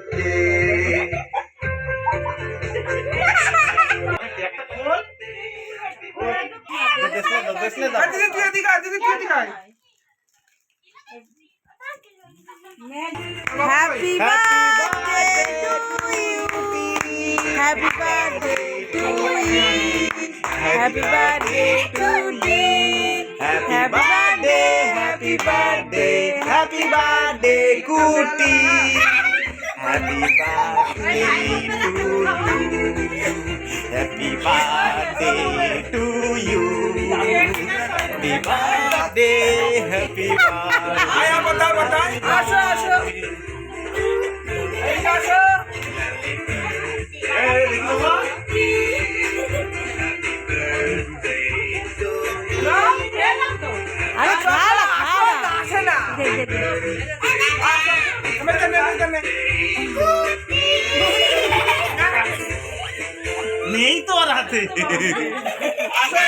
birthday. Happy birthday to you. Happy birthday to you. Happy birthday to you. Happy birthday, happy birthday, happy birthday, Kuti. Happy birthday to you. Happy birthday to you. Happy birthday, happy birthday. आया बता बता आशा आशा आशा अरे खाला खाला आशा ना दे दे दे मैं करने नहीं तो रहते आशा